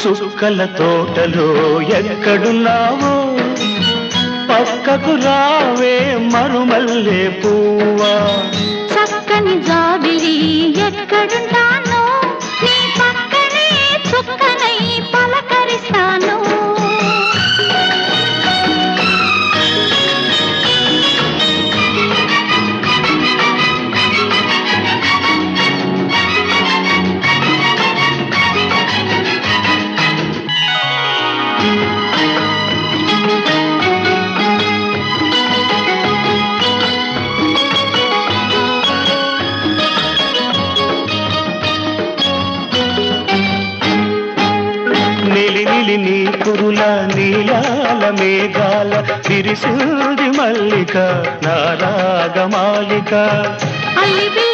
చుక్కల తోటలో ఎక్కడున్నావో పక్కకు రావే మరుమల్లె పువ్వా చక్కని జాబిలి ఎక్కడుంటానో నీ పక్కనే చుక్కనై పలకరిస్తాను నిలి నీ కురుల నీలాల మేఘాల విరిసింది మల్లిక నారాగమాలిక అల్లి